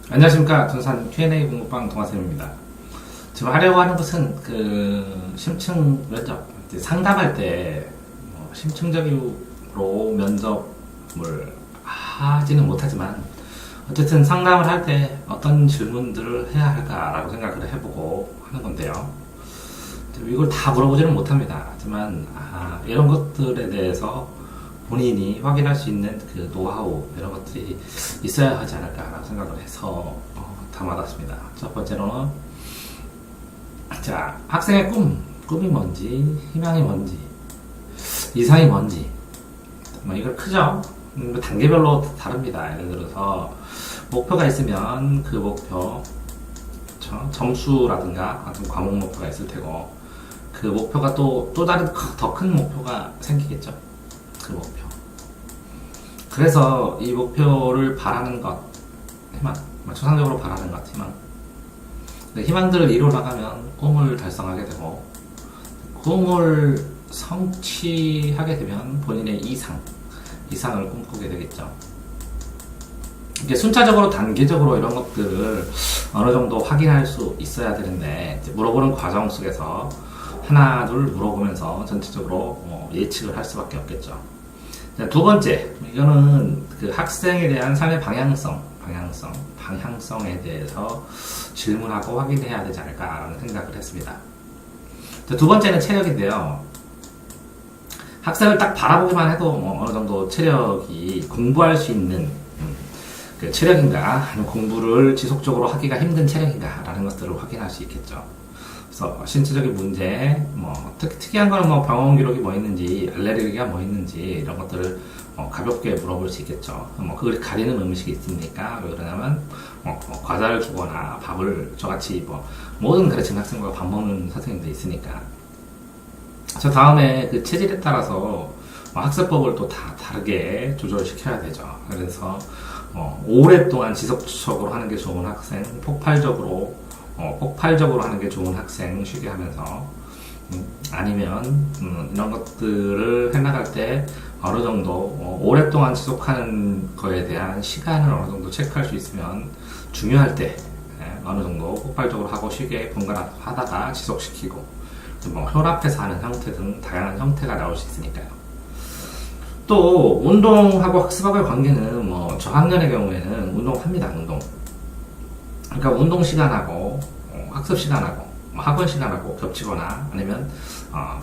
안녕하십니까. 둔산 Q&A 공부방 동아쌤입니다. 지금 하려고 하는 것은 심층 면접, 이제 상담할 때 심층적으로 면접을 하지는 못하지만 어쨌든 상담을 할 때 어떤 질문들을 해야 할까라고 생각을 해보고 하는 건데요. 이걸 다 물어보지는 못합니다. 하지만 이런 것들에 대해서 본인이 확인할 수 있는 그 노하우 이런 것들이 있어야 하지 않을까라고 생각을 해서 담아놨습니다. 첫 번째로는 자, 학생의 꿈이 뭔지, 희망이 뭔지, 이상이 뭔지, 이걸 크죠? 단계별로 다릅니다. 예를 들어서 목표가 있으면 그 목표, 그렇죠? 점수라든가 같은 과목 목표가 있을 테고, 그 목표가 또 다른 더 큰 목표가 생기겠죠. 그 목표. 그래서 이 목표를 바라는 것, 희망, 추상적으로 바라는 것, 희망. 희망들을 이루어 나가면 꿈을 달성하게 되고, 꿈을 성취하게 되면 본인의 이상을 꿈꾸게 되겠죠. 이게 순차적으로 단계적으로 이런 것들을 어느 정도 확인할 수 있어야 되는데, 물어보는 과정 속에서 하나 둘 물어보면서 전체적으로 예측을 할 수밖에 없겠죠. 자, 두 번째, 이거는 그 학생에 대한 삶의 방향성에 대해서 질문하고 확인해야 되지 않을까라는 생각을 했습니다. 자, 두 번째는 체력인데요. 학생을 딱 바라보기만 해도 어느 정도 체력이 공부할 수 있는 그 체력인가, 아니면 공부를 지속적으로 하기가 힘든 체력인가라는 것들을 확인할 수 있겠죠. 그래서 신체적인 문제, 특이한 거는 병원 기록이 뭐 있는지, 알레르기가 뭐 있는지 이런 것들을 가볍게 물어볼 수 있겠죠. 그걸 가리는 음식이 있습니까? 왜 그러냐면 과자를 주거나 밥을 저같이 모든 가르치는 학생과 밥 먹는 선생님도 있으니까. 저 다음에 그 체질에 따라서 학습법을 또 다 다르게 조절시켜야 되죠. 그래서 오랫동안 지속적으로 하는 게 좋은 학생, 폭발적으로 하는 게 좋은 학생 쉬게 하면서 아니면 이런 것들을 해나갈 때 어느 정도 오랫동안 지속하는 거에 대한 시간을 어느 정도 체크할 수 있으면 중요할 때 어느 정도 폭발적으로 하고 쉬게 번갈아 하다가 지속시키고 혈압해서 하는 형태 등 다양한 형태가 나올 수 있으니까요. 또 운동하고 학습하고의 관계는 저학년의 경우에는 운동합니다. 그러니까 운동 시간하고 학습 시간하고 학원 시간하고 겹치거나 아니면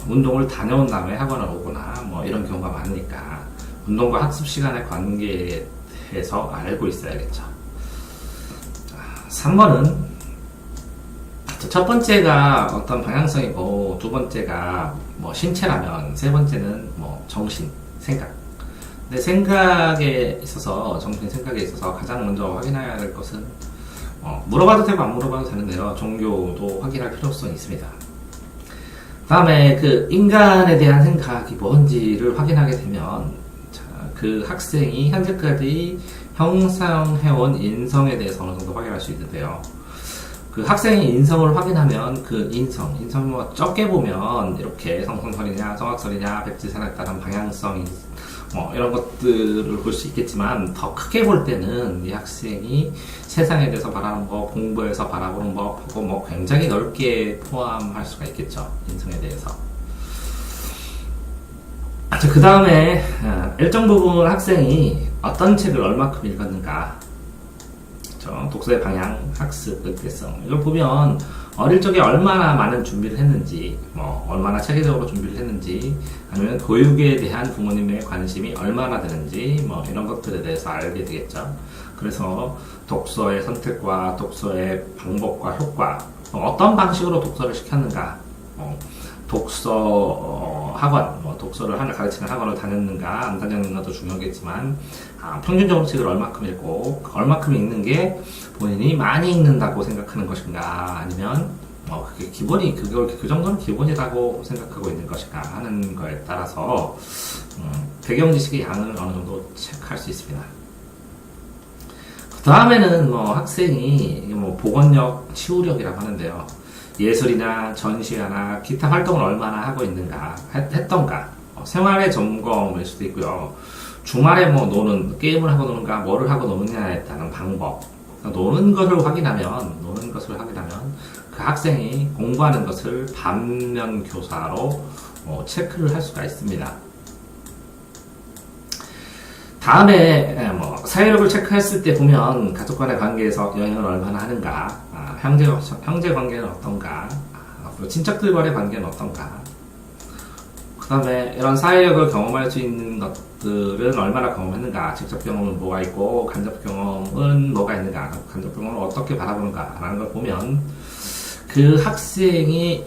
운동을 다녀온 다음에 학원을 오거나 이런 경우가 많으니까 운동과 학습 시간의 관계에 대해서 알고 있어야겠죠. 3번은 첫 번째가 어떤 방향성이고 두 번째가 신체라면 세 번째는 정신, 생각. 근데 생각에 있어서 정신 생각에 있어서 가장 먼저 확인해야 될 것은 물어봐도 되고 안 물어봐도 되는데요. 종교도 확인할 필요성이 있습니다. 다음에 그 인간에 대한 생각이 뭔지를 확인하게 되면 그 학생이 현재까지 형성해온 인성에 대해서 어느 정도 확인할 수 있는데요. 그 학생이 인성을 확인하면 그 인성을 적게 보면 이렇게 성선설이냐 성악설이냐 백지산에 따른 방향성 이런 것들을 볼 수 있겠지만 더 크게 볼 때는 이 학생이 세상에 대해서 바라는 거, 공부에서 바라보는 거 보고 굉장히 넓게 포함할 수가 있겠죠. 인성에 대해서. 그 다음에 일정 부분 학생이 어떤 책을 얼마큼 읽었는가, 독서의 방향, 학습, 의대성 이걸 보면 어릴 적에 얼마나 많은 준비를 했는지, 얼마나 체계적으로 준비를 했는지, 아니면 교육에 대한 부모님의 관심이 얼마나 되는지, 이런 것들에 대해서 알게 되겠죠. 그래서 독서의 선택과 독서의 방법과 효과, 어떤 방식으로 독서를 시켰는가, 독서 학원, 독서를 가르치는 학원을 다녔는가, 안 다녔는가도 중요하겠지만, 평균적으로 책을 얼마큼 읽고, 얼마큼 읽는 게 본인이 많이 읽는다고 생각하는 것인가, 아니면, 그게 기본이, 그 정도는 기본이라고 생각하고 있는 것인가 하는 거에 따라서, 배경 지식의 양을 어느 정도 체크할 수 있습니다. 그 다음에는 학생이, 보건력, 치유력이라고 하는데요. 예술이나 전시회나 기타 활동을 얼마나 하고 있는가, 했던가, 생활의 점검일 수도 있고요. 주말에 노는, 게임을 하고 노는가, 뭐를 하고 노느냐에 따른 방법, 노는 것을 확인하면 그 학생이 공부하는 것을 반면 교사로 체크를 할 수가 있습니다. 다음에 사회력을 체크했을 때 보면 가족 간의 관계에서 영향을 얼마나 하는가, 형제 관계는 어떤가, 그리고 친척들 간의 관계는 어떤가, 그 다음에 이런 사회력을 경험할 수 있는 것들은 얼마나 경험했는가, 직접 경험은 뭐가 있고 간접 경험은 뭐가 있는가, 간접 경험을 어떻게 바라보는가 라는 걸 보면 그 학생이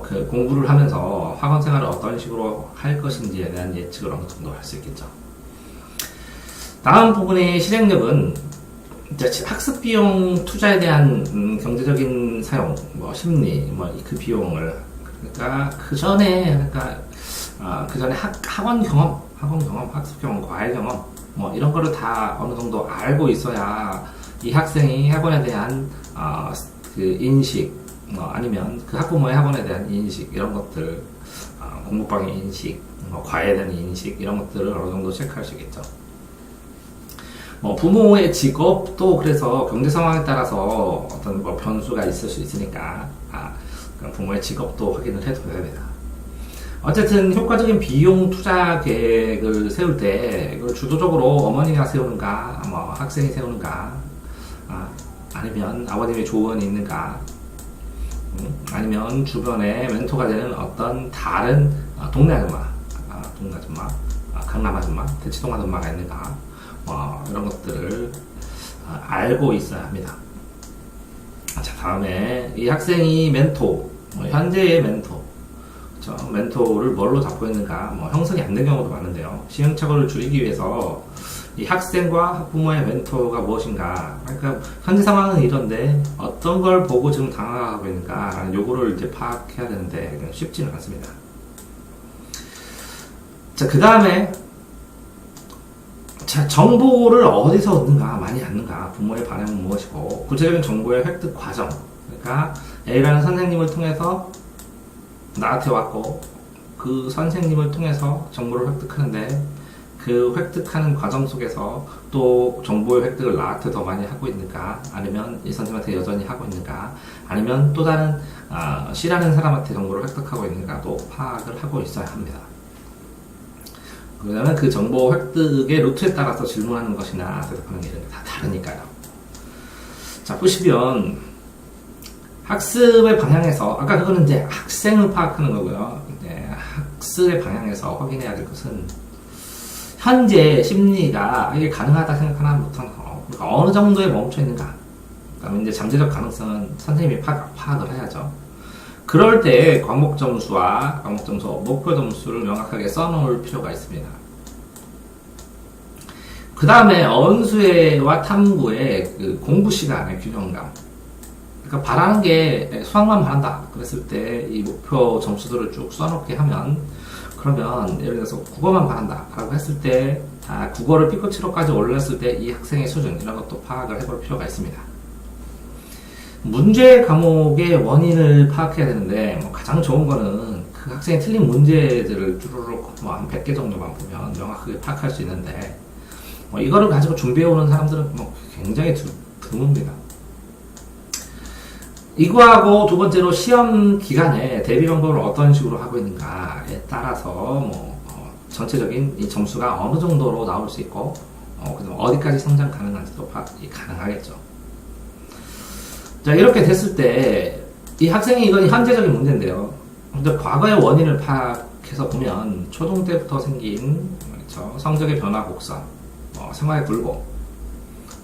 그 공부를 하면서 학원 생활을 어떤 식으로 할 것인지에 대한 예측을 어느 정도 할 수 있겠죠. 다음 부분의 실행력은 이제 학습 비용 투자에 대한 경제적인 사용, 심리, 그 비용을, 그러니까 그 전에 학원 경험, 학습 경험, 과외 경험, 이런 거를 다 어느 정도 알고 있어야 이 학생이 학원에 대한 그 인식, 아니면 그 학부모의 학원에 대한 인식, 이런 것들, 공부방의 인식, 과외에 대한 인식, 이런 것들을 어느 정도 체크할 수 있겠죠. 부모의 직업도 그래서 경제 상황에 따라서 어떤 변수가 있을 수 있으니까, 부모의 직업도 확인을 해둬야 됩니다. 어쨌든 효과적인 비용 투자 계획을 세울 때 이걸 주도적으로 어머니가 세우는가, 학생이 세우는가, 아니면 아버님의 조언이 있는가, 아니면 주변에 멘토가 되는 어떤 다른 동네 아줌마, 강남 아줌마, 대치동 아줌마가 있는가, 이런 것들을 알고 있어야 합니다. 자, 다음에 이 학생이 멘토, 현재의 멘토, 그렇죠? 멘토를 뭘로 잡고 있는가, 형성이 안 된 경우도 많은데요. 시행착오를 줄이기 위해서 이 학생과 학부모의 멘토가 무엇인가, 그러니까 현재 상황은 이런데 어떤 걸 보고 지금 당황하고 있는가 라는 요구를 이제 파악해야 되는데 쉽지는 않습니다. 자, 그 다음에 정보를 어디서 얻는가, 많이 얻는가, 부모의 반응은 무엇이고, 구체적인 정보의 획득 과정, 그러니까 A라는 선생님을 통해서 나한테 왔고 그 선생님을 통해서 정보를 획득하는데 그 획득하는 과정 속에서 또 정보의 획득을 나한테 더 많이 하고 있는가, 아니면 이 선생님한테 여전히 하고 있는가, 아니면 또 다른 C라는 사람한테 정보를 획득하고 있는가도 파악을 하고 있어야 합니다. 왜냐면 그 정보 획득의 루트에 따라서 질문하는 것이나 대답하는 게 다 다르니까요. 자, 보시면 학습의 방향에서, 아까 그거는 이제 학생을 파악하는 거고요. 학습의 방향에서 확인해야 될 것은 현재 심리가 이게 가능하다 생각하나 못하나, 그러니까 어느 정도에 멈춰 있는가. 그다음에 이제 잠재적 가능성은 선생님이 파악을 해야죠. 그럴 때 과목 점수와 목표 점수를 명확하게 써놓을 필요가 있습니다. 그 다음에 언수회와 탐구의 그 공부 시간의 균형감. 그러니까 바라는 게 수학만 바란다 그랬을 때 이 목표 점수들을 쭉 써놓게 하면, 그러면 예를 들어서 국어만 바란다 라고 했을 때 국어를 B급치로까지 올렸을 때 이 학생의 수준, 이런 것도 파악을 해볼 필요가 있습니다. 문제 과목의 원인을 파악해야 되는데, 가장 좋은 거는 그 학생이 틀린 문제들을 쭈루룩 한 100개 정도만 보면 명확하게 파악할 수 있는데, 이거를 가지고 준비해오는 사람들은 굉장히 드뭅니다. 이거하고 두 번째로 시험 기간에 대비 연구를 어떤 식으로 하고 있는가에 따라서 전체적인 이 점수가 어느 정도로 나올 수 있고, 그다음 어디까지 성장 가능한지도 파악이 가능하겠죠. 자, 이렇게 됐을 때 이 학생이, 이건 현재적인 문제인데요. 근데 과거의 원인을 파악해서 보면 초등 때부터 생긴, 그렇죠? 성적의 변화 곡선, 생활의 굴곡,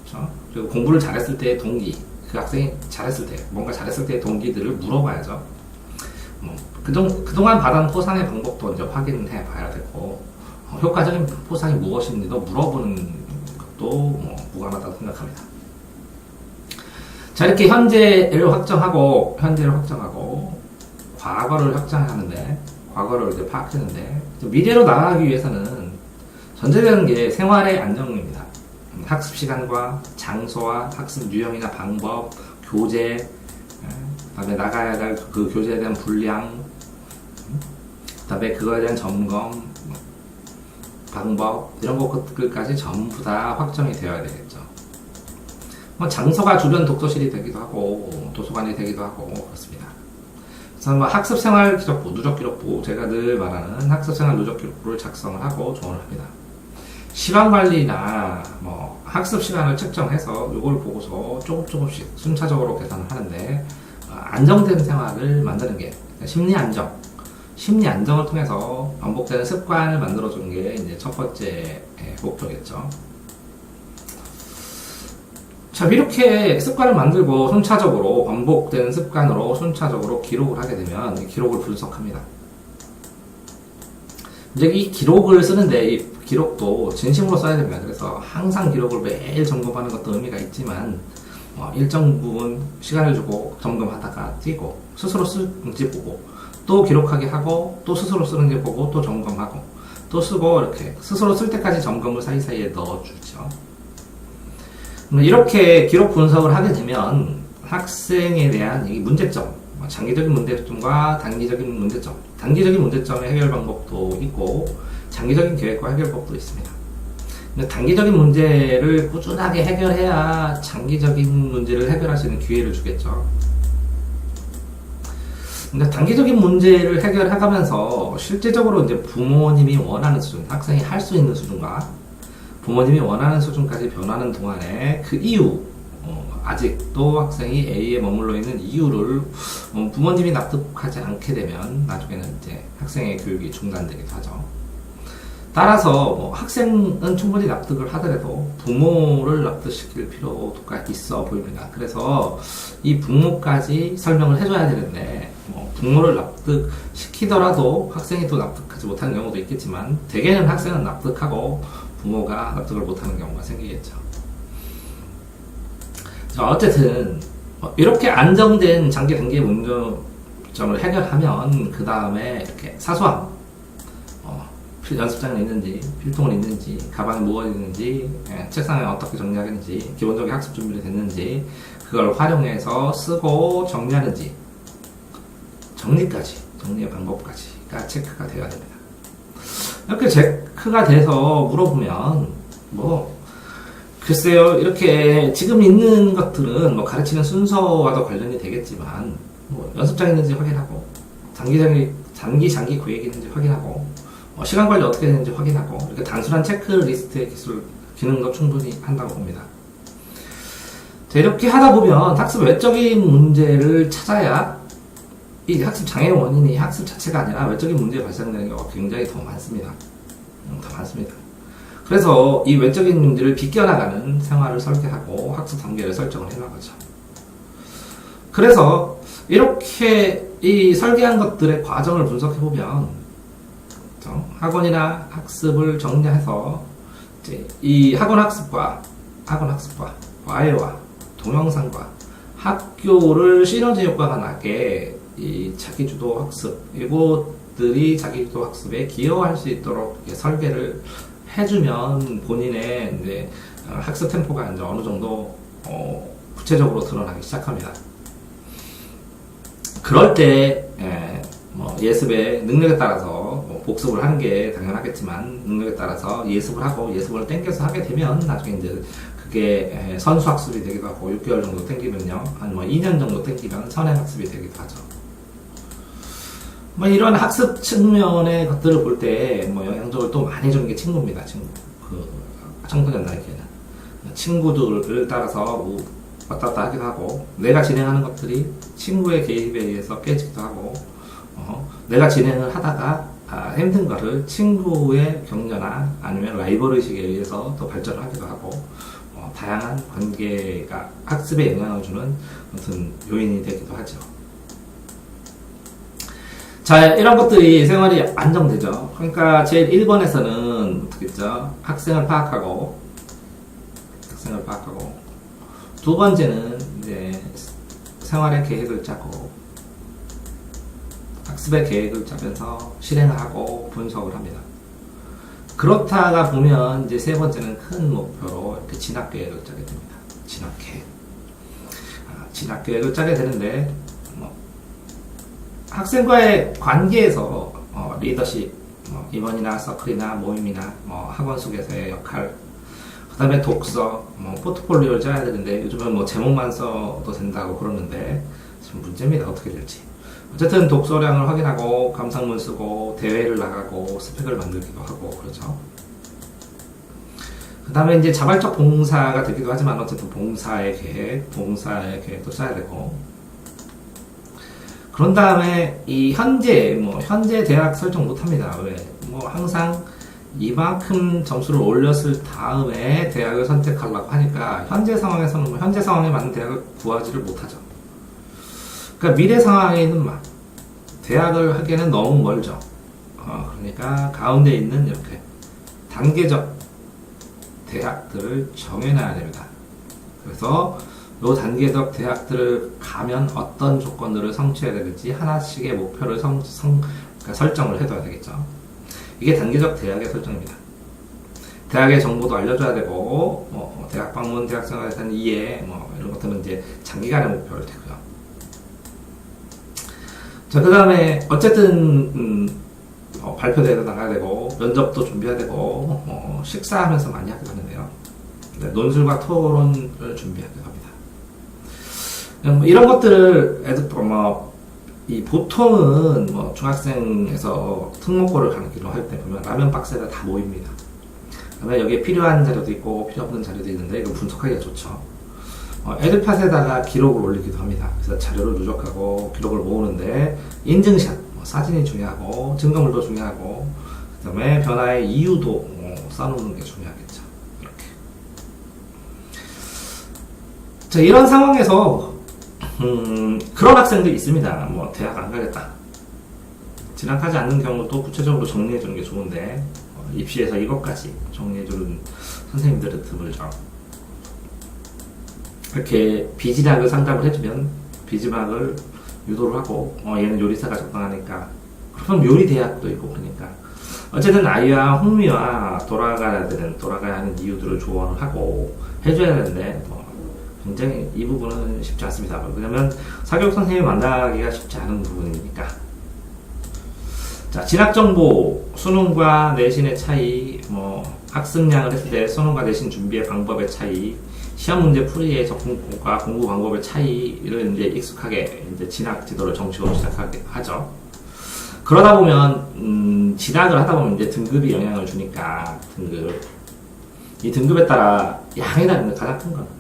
그렇죠? 그리고 공부를 잘했을 때의 동기, 그 학생이 잘했을 때, 뭔가 잘했을 때의 동기들을 물어봐야죠. 그동안 받은 포상의 방법도 이제 확인해 봐야 되고, 효과적인 포상이 무엇인지도 물어보는 것도 무관하다고 생각합니다. 자, 이렇게 현재를 확정하고, 과거를 확정하는데, 과거를 이제 파악했는데, 미래로 나아가기 위해서는 전제되는 게 생활의 안정입니다. 학습 시간과 장소와 학습 유형이나 방법, 교재, 그다음에 나가야 될 그 교재에 대한 분량, 그다음에 그거에 대한 점검, 방법, 이런 것들까지 전부 다 확정이 되어야 되겠죠. 뭐 장소가 주변 독서실이 되기도 하고 도서관이 되기도 하고 그렇습니다. 그래서 뭐 학습생활 기록부, 누적기록부, 제가 늘 말하는 학습생활 누적기록부를 작성을 하고 조언을 합니다. 시간 관리나 뭐 학습 시간을 측정해서 이걸 보고서 조금씩 순차적으로 계산을 하는데 안정된 생활을 만드는 게 심리 안정을 통해서 반복되는 습관을 만들어주는 게 이제 첫 번째 목표겠죠. 자, 이렇게 습관을 만들고 순차적으로 반복되는 습관으로 순차적으로 기록을 하게 되면 기록을 분석합니다. 이제 이 기록을 쓰는데 이 기록도 진심으로 써야 됩니다. 그래서 항상 기록을 매일 점검하는 것도 의미가 있지만 일정 부분 시간을 주고 점검하다가 뛰고 스스로 쓰는지 보고 또 기록하게 하고 또 스스로 쓰는지 보고 또 점검하고 또 쓰고 이렇게 스스로 쓸 때까지 점검을 사이사이에 넣어주죠. 이렇게 기록 분석을 하게 되면 학생에 대한 이 문제점, 장기적인 문제점과 단기적인 문제점, 단기적인 문제점의 해결 방법도 있고 장기적인 계획과 해결법도 있습니다. 근데 단기적인 문제를 꾸준하게 해결해야 장기적인 문제를 해결할 수 있는 기회를 주겠죠. 근데 단기적인 문제를 해결해가면서 실제적으로 이제 부모님이 원하는 수준, 학생이 할 수 있는 수준과 부모님이 원하는 수준까지 변하는 동안에 그 이유, 아직도 학생이 A에 머물러 있는 이유를 부모님이 납득하지 않게 되면 나중에는 이제 학생의 교육이 중단되기도 하죠. 따라서 학생은 충분히 납득을 하더라도 부모를 납득시킬 필요가 있어 보입니다. 그래서 이 부모까지 설명을 해줘야 되는데 부모를 납득시키더라도 학생이 또 납득하지 못하는 경우도 있겠지만 대개는 학생은 납득하고 부모가 납득을 못하는 경우가 생기겠죠. 어쨌든 이렇게 안정된 장기 단기 문제점을 해결하면 그 다음에 이렇게 사소한 연습장이 있는지, 필통은 있는지, 가방에 무엇이 있는지, 책상에 어떻게 정리하겠는지, 기본적인 학습 준비가 됐는지, 그걸 활용해서 쓰고 정리하는지, 정리의 방법까지가 체크가 되어야 됩니다. 이렇게 체크가 돼서 물어보면, 글쎄요, 이렇게 지금 있는 것들은 가르치는 순서와도 관련이 되겠지만, 연습장이 있는지 확인하고, 장기 구획이 있는지 확인하고, 시간 관리 어떻게 되는지 확인하고 이렇게 단순한 체크리스트의 기능도 충분히 한다고 봅니다. 자, 이렇게 하다 보면 학습 외적인 문제를 찾아야 이 학습 장애의 원인이 학습 자체가 아니라 외적인 문제가 발생되는 경우가 굉장히 더 많습니다. 그래서 이 외적인 문제를 비껴나가는 생활을 설계하고 학습 단계를 설정을 해나가죠. 그래서 이렇게 이 설계한 것들의 과정을 분석해보면 학원이나 학습을 정리해서 이제 이 학원 학습과 과외와 동영상과 학교를 시너지 효과가 나게 이 자기주도 학습 이것들이 자기주도 학습에 기여할 수 있도록 설계를 해주면 본인의 이제 학습 템포가 이제 어느 정도 구체적으로 드러나기 시작합니다. 그럴 때 예습의 능력에 따라서 복습을 하는 게 당연하겠지만 능력에 따라서 예습을 하고 예습을 땡겨서 하게 되면 나중에 이제 그게 선수학습이 되기도 하고 6개월 정도 땡기면요 한 2년 정도 땡기면 선행학습이 되기도 하죠. 이런 학습 측면의 것들을 볼 때 영향적으로 또 많이 주는 게 친구입니다. 청소년 나이에는 친구들을 따라서 왔다 갔다 하기도 하고 내가 진행하는 것들이 친구의 개입에 의해서 깨지기도 하고 내가 진행을 하다가 힘든 거를 친구의 격려나 아니면 라이벌 의식에 의해서 또 발전을 하기도 하고 다양한 관계가 학습에 영향을 주는 무슨 요인이 되기도 하죠. 자, 이런 것들이 생활이 안정되죠. 그러니까 제일 1번에서는 어떻게 했죠? 학생을 파악하고 두 번째는 이제 생활의 계획을 짜고 학습의 계획을 짜면서 실행을 하고 분석을 합니다. 그렇다가 보면 이제 세 번째는 큰 목표로 이렇게 진학 계획을 짜게 됩니다. 진학 계획을 짜게 되는데 학생과의 관계에서 리더십, 임원이나 서클이나 모임이나 학원 속에서의 역할, 다음에 독서, 뭐 포트폴리오를 짜야 되는데 요즘은 뭐 제목만 써도 된다고 그러는데 지금 문제입니다. 어떻게 될지. 어쨌든 독서량을 확인하고 감상문 쓰고 대회를 나가고 스펙을 만들기도 하고 그렇죠. 그 다음에 이제 자발적 봉사가 되기도 하지만 어쨌든 봉사의 계획도 써야 되고 그런 다음에 이 현재 대학 설정 못합니다. 왜? 뭐 항상 이만큼 점수를 올렸을 다음에 대학을 선택하려고 하니까 현재 상황에서는 현재 상황에 맞는 대학을 구하지를 못하죠. 그러니까 미래 상황에는 막 대학을 하기에는 너무 멀죠. 그러니까 가운데 있는 이렇게 단계적 대학들을 정해놔야 됩니다. 그래서 이 단계적 대학들을 가면 어떤 조건들을 성취해야 되는지 하나씩의 목표를 그러니까 설정을 해둬야 되겠죠. 이게 단계적 대학의 설정입니다. 대학의 정보도 알려줘야 되고, 대학 방문, 대학 생활에 대한 이해, 이런 것들은 이제 장기간의 목표를 되고요. 자, 그 다음에, 어쨌든, 발표대회도 나가야 되고, 면접도 준비해야 되고, 식사하면서 많이 하기도 하는데요. 네, 논술과 토론을 준비하기도 합니다. 이런 것들을 보통은 중학생에서 특목고를 가기로 할 때 보면 라면 박스에다 다 모입니다. 그다음에 여기에 필요한 자료도 있고 필요 없는 자료도 있는데 이거 분석하기가 좋죠. 에듀팟에다가 기록을 올리기도 합니다. 그래서 자료를 누적하고 기록을 모으는데 인증샷, 사진이 중요하고 증거물도 중요하고 그다음에 변화의 이유도 써놓는 게 중요하겠죠. 이렇게. 자, 이런 상황에서 그런 학생들이 있습니다. 대학 안 가겠다. 진학하지 않는 경우도 구체적으로 정리해주는 게 좋은데, 입시에서 이것까지 정리해주는 선생님들은 드물죠. 이렇게 비진학을 상담을 해주면, 비진학을 유도를 하고, 얘는 요리사가 적당하니까, 그럼 요리대학도 있고, 그러니까. 어쨌든 아이와 흥미와 돌아가야 하는 이유들을 조언을 하고, 해줘야 되는데, 굉장히 이 부분은 쉽지 않습니다. 왜냐면 사교육 선생님이 만나기가 쉽지 않은 부분이니까. 자, 진학정보, 수능과 내신의 차이, 학습량을 했을 때 수능과 내신 준비의 방법의 차이, 시험 문제 풀이의 접근과 공부 방법의 차이를 이제 익숙하게 이제 진학 지도를 정식으로 시작하게 하죠. 그러다 보면 진학을 하다 보면 이제 등급이 영향을 주니까 이 등급에 따라 양이 다른 게 가장 큰 건.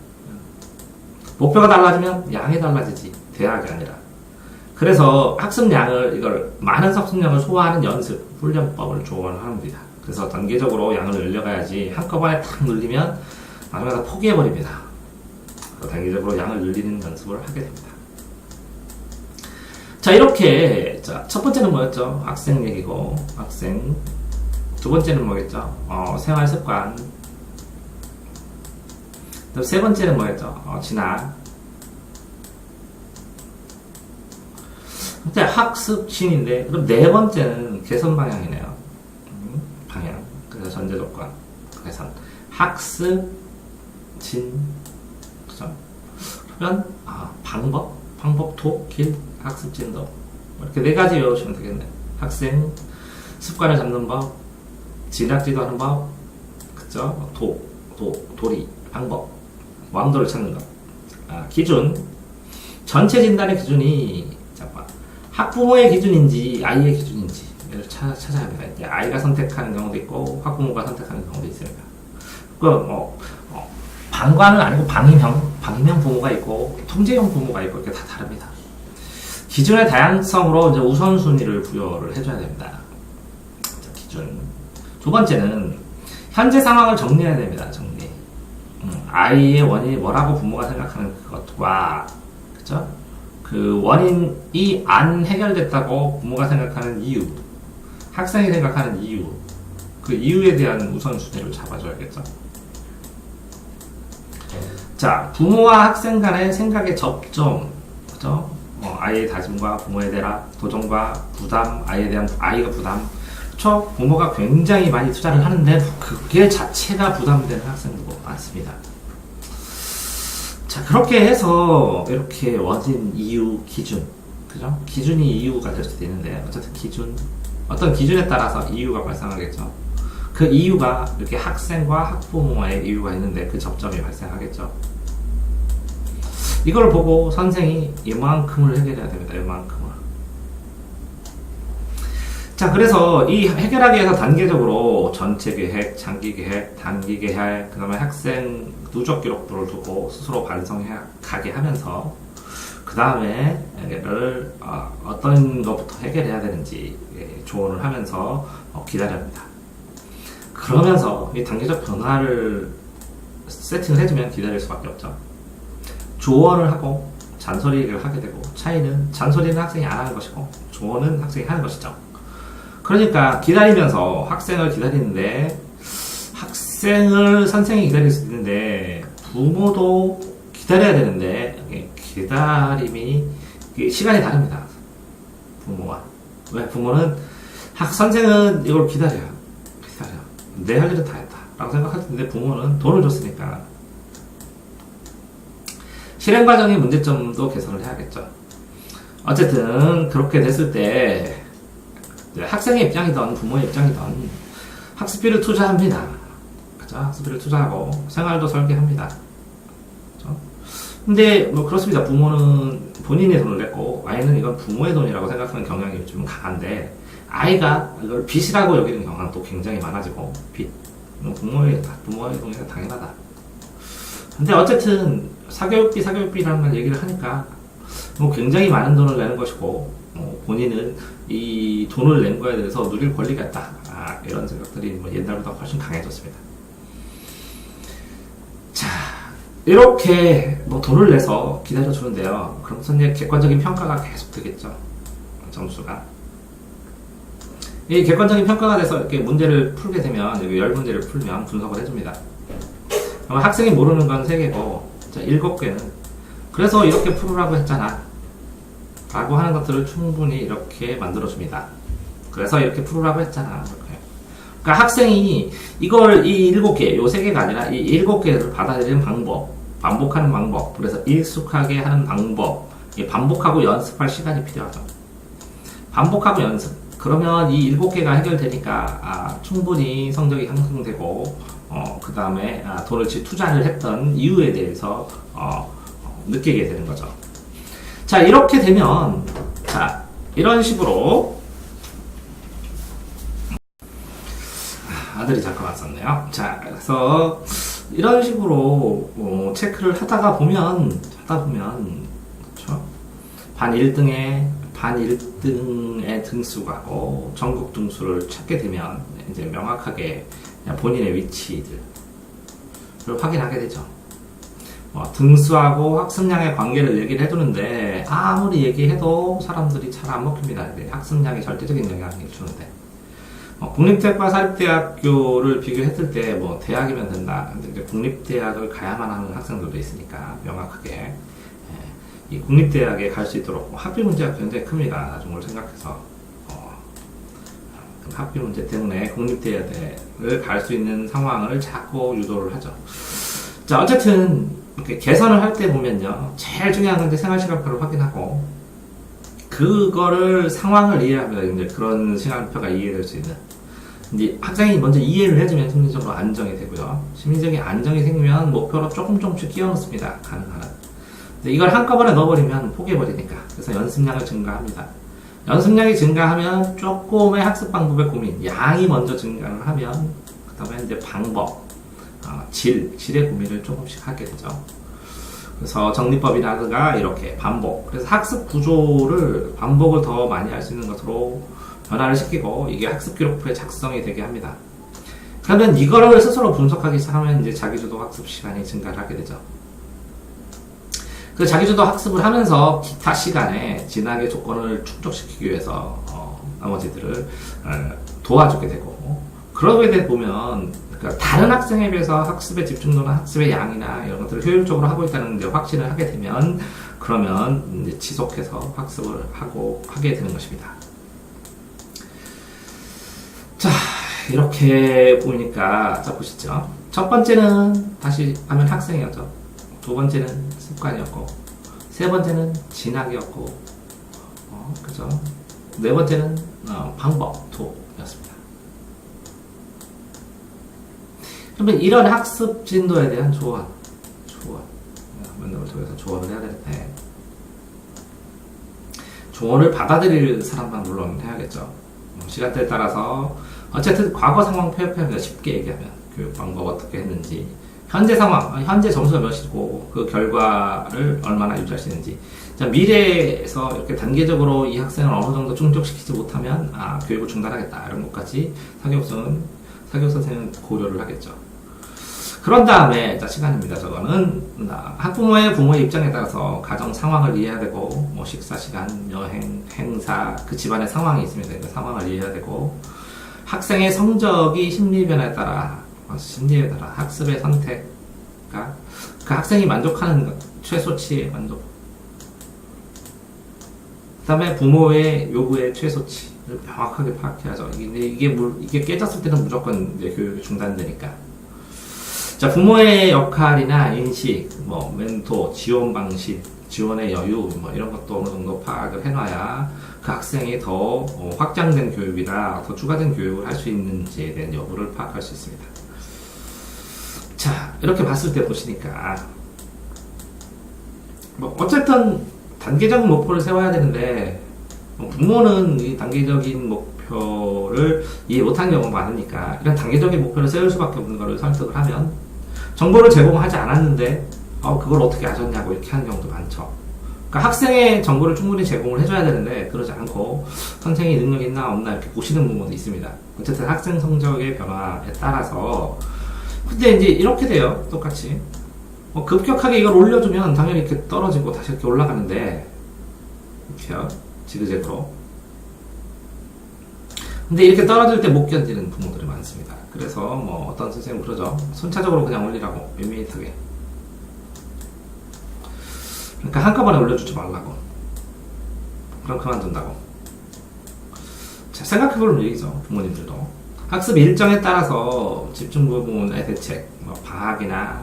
목표가 달라지면 양이 달라지지 대학이 아니라. 그래서 학습량을 많은 학습량을 소화하는 연습 훈련법을 조언을 합니다. 그래서 단계적으로 양을 늘려가야지 한꺼번에 탁 늘리면 나중에 다 포기해버립니다. 그래서 단계적으로 양을 늘리는 연습을 하게 됩니다. 자, 이렇게 첫 번째는 뭐였죠? 학생 얘기고 학생. 두 번째는 뭐겠죠? 생활습관. 세 번째는 뭐였죠? 진학. 근데 학습진인데, 그럼 네 번째는 개선 방향이네요. 방향. 그래서 전제 조건. 개선. 학습진. 그죠? 그러면, 방법도, 길, 학습진도. 이렇게 네 가지 외우시면 되겠네요. 학생, 습관을 잡는 법, 진학지도 하는 법, 그죠? 도리, 방법. 왕도를 찾는 것. 기준. 전체 진단의 기준이 학부모의 기준인지 아이의 기준인지를 찾아야 합니다. 이제 아이가 선택하는 경우도 있고 학부모가 선택하는 경우도 있습니다. 방관은 아니고 방임형 부모가 있고 통제형 부모가 있고 이렇게 다 다릅니다. 기준의 다양성으로 이제 우선순위를 부여를 해줘야 됩니다. 자, 기준. 두 번째는 현재 상황을 정리해야 됩니다. 정리. 아이의 원인이 뭐라고 부모가 생각하는 그것과, 그쵸? 그 원인이 안 해결됐다고 부모가 생각하는 이유, 학생이 생각하는 이유, 그 이유에 대한 우선순위를 잡아줘야겠죠. 자, 부모와 학생 간의 생각의 접점, 그죠? 아이의 다짐과 부모에 대한 도전과 부담, 아이가 부담. 그쵸? 부모가 굉장히 많이 투자를 하는데 그게 자체가 부담되는 학생도 많습니다. 자, 그렇게 해서 이렇게 원인, 이유, 기준, 그죠? 기준이 이유가 될 수도 있는데 어쨌든 기준, 어떤 기준에 따라서 이유가 발생하겠죠. 그 이유가 이렇게 학생과 학부모의 이유가 있는데 그 접점이 발생하겠죠. 이걸 보고 선생이 이만큼을 해결해야 됩니다. 이만큼을. 자, 그래서 이 해결하기 위해서 단계적으로 전체 계획, 장기 계획, 단기 계획, 그 다음에 학생 누적 기록부를 두고 스스로 반성하게 하면서 그 다음에 얘를 어떤 것부터 해결해야 되는지 조언을 하면서 기다려야 합니다. 그러면서 이 단계적 변화를 세팅을 해주면 기다릴 수밖에 없죠. 조언을 하고 잔소리를 하게 되고 차이는 잔소리는 학생이 안 하는 것이고 조언은 학생이 하는 것이죠. 그러니까 기다리면서 학생을 기다리는데 학생을 선생이 기다릴 수 있는데 부모도 기다려야 되는데 기다림이 시간이 다릅니다. 부모와. 왜? 부모는 선생은 이걸 기다려. 내 할 일은 다 했다 라고 생각할 텐데 부모는 돈을 줬으니까 실행 과정의 문제점도 개선을 해야겠죠. 어쨌든 그렇게 됐을 때 학생의 입장이든 부모의 입장이든 학습비를 투자합니다. 그죠? 학습비를 투자하고 생활도 설계합니다. 그죠? 근데 뭐 그렇습니다. 부모는 본인의 돈을 냈고 아이는 이건 부모의 돈이라고 생각하는 경향이 좀 강한데 아이가 이걸 빚이라고 여기는 경우는 또 굉장히 많아지고 빚 부모의 돈이라 당연하다. 근데 어쨌든 사교육비라는 말 얘기를 하니까 뭐 굉장히 많은 돈을 내는 것이고 본인은 이 돈을 낸 거에 대해서 누릴 권리가 있다. 이런 생각들이 뭐 옛날보다 훨씬 강해졌습니다. 자, 이렇게 뭐 돈을 내서 기다려주는데요. 그럼 이제 객관적인 평가가 계속 되겠죠. 점수가. 이 객관적인 평가가 돼서 이렇게 문제를 풀게 되면, 여기 10문제를 풀면 분석을 해줍니다. 그럼 학생이 모르는 건 3개고, 자, 7개는. 그래서 이렇게 풀으라고 했잖아. 라고 하는 것들을 충분히 이렇게 만들어줍니다. 그래서 이렇게 풀으라고 했잖아. 이렇게. 그러니까 학생이 이걸 이 7개, 요 3개가 아니라 이 7개를 받아들이는 방법, 반복하는 방법, 그래서 익숙하게 하는 방법, 반복하고 연습할 시간이 필요하죠. 반복하고 연습. 그러면 이 7개가 해결되니까 충분히 성적이 향상되고 그 다음에 돈을 투자를 했던 이유에 대해서 느끼게 되는 거죠. 자, 이렇게 되면 자, 이런 식으로 아들이 잠깐 왔었네요. 자, 그래서 이런 식으로 체크를 하다 보면 그렇죠? 반 1등의 등수가 전국 등수를 찾게 되면 이제 명확하게 본인의 위치들을 확인하게 되죠. 등수하고 학습량의 관계를 얘기를 해두는데 아무리 얘기해도 사람들이 잘 안 먹힙니다. 학습량이 절대적인 영향을 주는데 국립대학과 사립대학교를 비교했을 때 뭐 대학이면 된다. 근데 이제 국립대학을 가야만 하는 학생들도 있으니까 명확하게 이 국립대학에 갈 수 있도록 학비 문제가 굉장히 큽니다. 나중을 생각해서 학비 문제 때문에 국립대학을 갈 수 있는 상황을 자꾸 유도를 하죠. 자, 어쨌든 이렇게 개선을 할 때 보면요, 제일 중요한 건 이제 생활시간표를 확인하고 그거를 상황을 이해하면 이제 그런 시간표가 이해될 수 있는. 이제 학생이 먼저 이해를 해주면 심리적으로 안정이 되고요. 심리적인 안정이 생기면 목표로 조금씩 끼워 넣습니다. 가능한 한. 이걸 한꺼번에 넣어버리면 포기해버리니까. 그래서 연습량을 증가합니다. 연습량이 증가하면 조금의 학습 방법의 고민, 양이 먼저 증가를 하면, 그 다음에 이제 방법, 질의 고민을 조금씩 하게 되죠. 그래서 정리법이라든가 이렇게 반복. 그래서 학습 구조를 반복을 더 많이 할 수 있는 것으로 변화를 시키고, 이게 학습 기록부의 작성이 되게 합니다. 그러면 이거를 스스로 분석하기 시작하면 이제 자기주도 학습 시간이 증가를 하게 되죠. 그 자기주도 학습을 하면서 기타 시간에 진학의 조건을 충족시키기 위해서 나머지들을 도와주게 되고, 그러게 보면 그러니까 다른 학생에 비해서 학습의 집중도나 학습의 양이나 이런 것들을 효율적으로 하고 있다는 이제 확신을 하게 되면, 그러면 이제 지속해서 학습을 하게 되는 것입니다. 자, 이렇게 보니까 자 보시죠. 첫 번째는 다시 하면 학생이었죠. 두 번째는 습관이었고, 세 번째는 진학이었고, 그죠? 네 번째는 방법, 도였습니다. 그러면 이런 학습 진도에 대한 조언. 면접을 통해서 조언을 해야 되는데, 조언을 받아들일 사람만 물론 해야겠죠. 시간대에 따라서 어쨌든 과거 상황 표현합니다. 쉽게 얘기하면 교육 방법 어떻게 했는지, 현재 상황, 현재 점수가 몇이고 그 결과를 얼마나 유지할 수 있는지. 자, 미래에서 이렇게 단계적으로 이 학생을 어느 정도 충족시키지 못하면 교육을 중단하겠다 이런 것까지 사교육 선생님은 고려를 하겠죠. 그런 다음에 시간입니다. 저거는 학부모의 부모의 입장에 따라서 가정 상황을 이해해야 되고, 뭐 식사 시간, 여행, 행사, 그 집안의 상황이 있습니다. 그 상황을 이해해야 되고, 학생의 성적이 심리에 따라 학습의 선택과 그 학생이 만족하는 것, 최소치의 만족. 그 다음에 부모의 요구의 최소치를 명확하게 파악해야죠. 이게 깨졌을 때는 무조건 이제 교육이 중단되니까. 자, 부모의 역할이나 인식, 뭐, 멘토, 지원 방식, 지원의 여유, 뭐, 이런 것도 어느 정도 파악을 해놔야 그 학생이 더 확장된 교육이나 더 추가된 교육을 할 수 있는지에 대한 여부를 파악할 수 있습니다. 자, 이렇게 봤을 때 보시니까, 뭐, 어쨌든 단계적인 목표를 세워야 되는데, 부모는 이 단계적인 목표를 이해 못하는 경우가 많으니까, 이런 단계적인 목표를 세울 수밖에 없는 것을 설득을 하면, 정보를 제공하지 않았는데 그걸 어떻게 아셨냐고 이렇게 하는 경우도 많죠. 그러니까 학생의 정보를 충분히 제공을 해줘야 되는데 그러지 않고 선생이 능력이 있나 없나 이렇게 보시는 부분도 있습니다. 어쨌든 학생 성적의 변화에 따라서 근데 이제 이렇게 돼요. 똑같이 급격하게 이걸 올려주면 당연히 이렇게 떨어지고 다시 이렇게 올라가는데 이렇게요. 지그재그로. 근데 이렇게 떨어질 때 못 견디는 부모들이 많습니다. 그래서 뭐 어떤 선생님은 그러죠. 순차적으로 그냥 올리라고, 밋밋하게. 그러니까 한꺼번에 올려주지 말라고. 그럼 그만둔다고. 자, 생각해볼 얘기죠. 부모님들도. 학습 일정에 따라서 집중 부분의 대책, 뭐 방학이나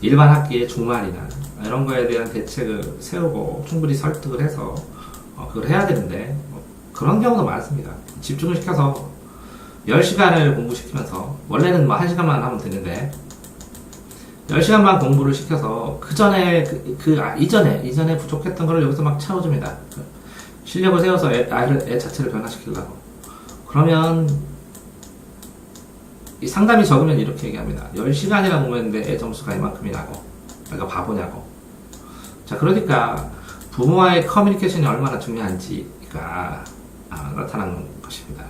일반 학기의 주말이나 이런 거에 대한 대책을 세우고 충분히 설득을 해서 그걸 해야 되는데 그런 경우도 많습니다. 집중을 시켜서 10시간을 공부시키면서 원래는 뭐 1시간만 하면 되는데 10시간만 공부를 시켜서 그 전에 이전에 부족했던 걸 여기서 막 채워줍니다. 실력을 세워서 애 자체를 변화시키려고. 그러면 이 상담이 적으면 이렇게 얘기합니다. 10시간이나 공부했는데 애 점수가 이만큼이 나고 내가 바보냐고. 자, 그러니까 부모와의 커뮤니케이션이 얼마나 중요한지가 나타나는 것입니다.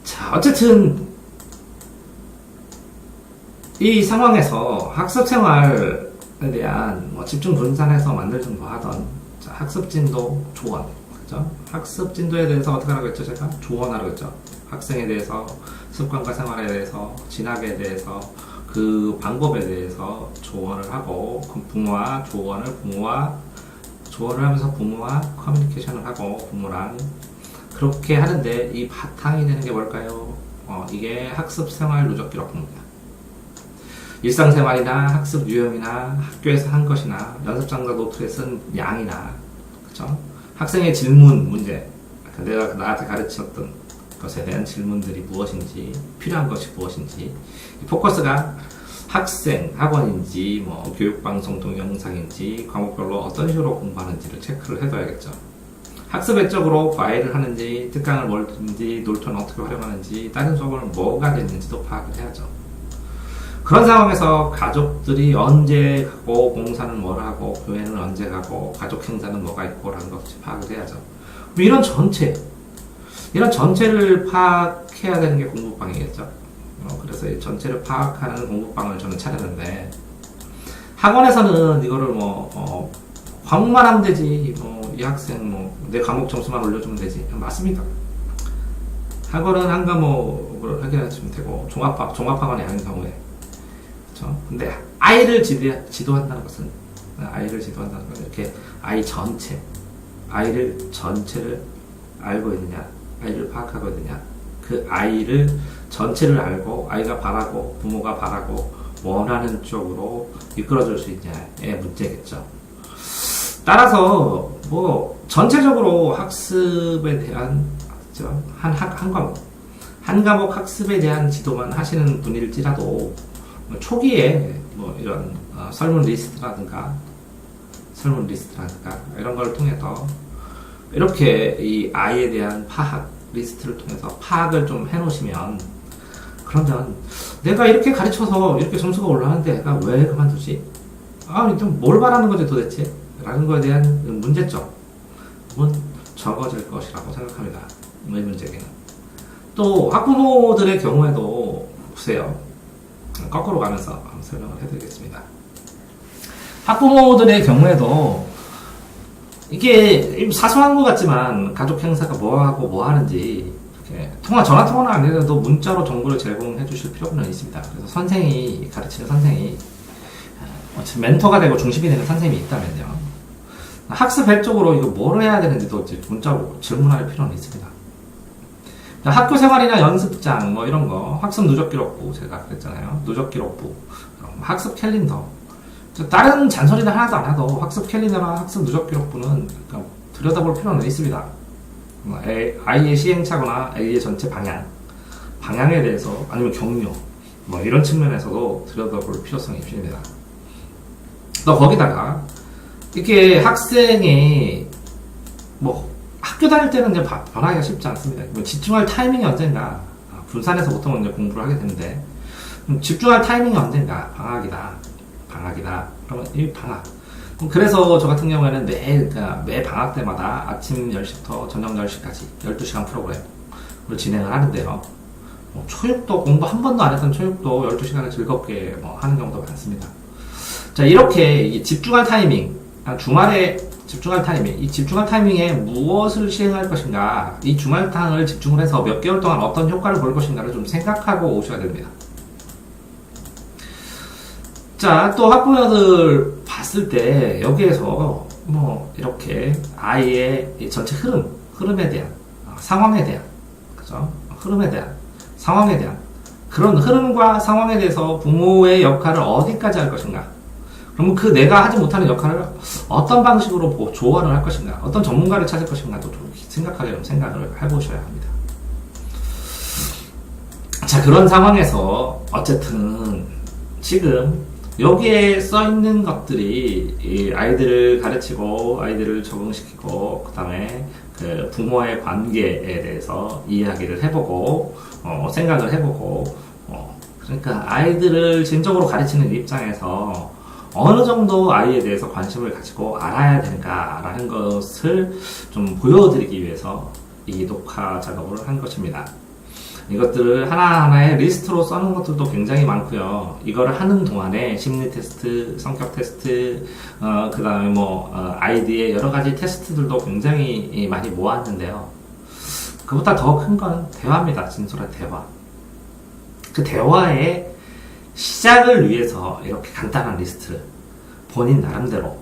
자, 어쨌든 이 상황에서 학습 생활에 대한 집중 분산해서 만들든 뭐 하던 학습 진도 조언, 그죠? 학습 진도에 대해서 어떻게 하라고 했죠? 제가 조언하라고 했죠. 학생에 대해서, 습관과 생활에 대해서, 진학에 대해서, 그 방법에 대해서 조언을 하고 부모와 조언을 하면서 부모와 커뮤니케이션을 하고 부모랑 그렇게 하는데 이 바탕이 되는 게 뭘까요? 이게 학습생활 누적 기록부입니다. 일상생활이나 학습 유형이나 학교에서 한 것이나 연습장과 노트에 쓴 양이나 그쵸? 학생의 질문 문제, 내가 나한테 가르쳤던 것에 대한 질문들이 무엇인지, 필요한 것이 무엇인지, 이 포커스가 학생, 학원인지, 뭐 교육방송 동영상인지, 과목별로 어떤 식으로 공부하는지를 체크를 해둬야겠죠. 학습 외적으로 과외를 하는지, 특강을 뭘 듣는지, 놀토는 어떻게 활용하는지, 다른 수업을 뭐가 됐는지도 파악을 해야죠. 그런 상황에서 가족들이 언제 가고, 봉사는 뭘 하고, 교회는 언제 가고, 가족 행사는 뭐가 있고, 라는 것을 파악을 해야죠. 이런 전체를 파악해야 되는 게 공부방이겠죠. 그래서 이 전체를 파악하는 공부방을 저는 차렸는데, 학원에서는 이거를 과목만 하면 되지, 이 학생 내 과목 점수만 올려주면 되지. 맞습니다. 학원은 한 과목을 하게 해주면 되고, 종합학원이 아닌 경우에. 그렇죠? 근데 아이를 지도한다는 것은, 이렇게 아이를 전체를 알고 있느냐, 아이를 파악하고 있느냐, 그 아이를 전체를 알고, 아이가 바라고, 부모가 바라고, 원하는 쪽으로 이끌어줄 수 있냐의 문제겠죠. 따라서, 전체적으로 학습에 대한, 한 과목, 한 과목 학습에 대한 지도만 하시는 분일지라도 초기에 뭐 이런 설문 리스트라든가 이런 걸 통해서 이렇게 이 아이에 대한 파악 리스트를 통해서 파악을 좀 해놓으시면, 그러면 내가 이렇게 가르쳐서 이렇게 점수가 올라가는데 내가 왜 그만두지? 좀 뭘 바라는 거지 도대체? 라는 거에 대한 문제점은 적어질 것이라고 생각합니다. 이 문제는. 또 학부모들의 경우에도 보세요. 거꾸로 가면서 한번 설명을 해드리겠습니다. 학부모들의 경우에도 이게 사소한 것 같지만 가족 행사가 뭐하고 뭐 하는지 이렇게 전화 통화는 안 되더라도 문자로 정보를 제공해 주실 필요는 있습니다. 그래서 가르치는 선생이 멘토가 되고 중심이 되는 선생님이 있다면요, 학습 쪽으로 이거 뭘 해야 되는지도 문자로 질문할 필요는 있습니다. 학교 생활이나 연습장 뭐 이런 거, 학습 누적 기록부 제가 그랬잖아요. 누적 기록부, 학습 캘린더. 다른 잔소리는 하나도 안 하도 학습 캘린더나 학습 누적 기록부는 들여다볼 필요는 있습니다. 아이의 시행착오나 아이의 전체 방향에 대해서, 아니면 격려, 뭐 이런 측면에서도 들여다볼 필요성이 있습니다. 또 거기다가 이렇게 학생이 뭐 학교 다닐 때는 이제 변하기가 쉽지 않습니다. 집중할 타이밍이 언젠가, 분산해서 보통 이제 공부를 하게 되는데, 집중할 타이밍이 언젠가, 방학이다. 그러면 이 방학. 그래서 저 같은 경우에는 매 방학 때마다 아침 10시부터 저녁 10시까지 12시간 프로그램을 진행을 하는데요. 초육도 공부 한 번도 안 했던 초육도 12시간을 즐겁게 하는 경우도 많습니다. 자, 이렇게 집중할 타이밍, 주말에 집중할 타이밍, 이 집중할 타이밍에 무엇을 시행할 것인가, 이 주말탕을 집중을 해서 몇 개월 동안 어떤 효과를 볼 것인가를 좀 생각하고 오셔야 됩니다. 자, 또 학부모들 봤을 때 여기에서 뭐 이렇게 아이의 전체 흐름에 대한, 상황에 대한, 그죠? 상황에 대한 그런 흐름과 상황에 대해서 부모의 역할을 어디까지 할 것인가? 그러면 내가 하지 못하는 역할을 어떤 방식으로 조언을 할 것인가, 어떤 전문가를 찾을 것인가도 좀 생각을 해보셔야 합니다. 자, 그런 상황에서 어쨌든 지금 여기에 써 있는 것들이 이 아이들을 가르치고 아이들을 적응시키고, 그 다음에 그 부모의 관계에 대해서 이야기를 해보고 생각을 해보고, 그러니까 아이들을 진정으로 가르치는 입장에서 어느 정도 아이에 대해서 관심을 가지고 알아야 되는가라는 것을 좀 보여드리기 위해서 이 녹화 작업을 한 것입니다. 이것들을 하나하나의 리스트로 써놓은 것들도 굉장히 많고요. 이거를 하는 동안에 심리 테스트, 성격 테스트, 그 다음에 아이디의 여러 가지 테스트들도 굉장히 많이 모았는데요. 그보다 더 큰 건 대화입니다. 진솔한 대화. 그 대화의 시작을 위해서 이렇게 간단한 리스트를 본인 나름대로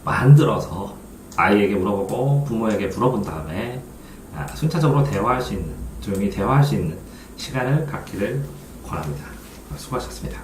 만들어서 아이에게 물어보고 부모에게 물어본 다음에 순차적으로 조용히 대화할 수 있는 시간을 갖기를 권합니다. 수고하셨습니다.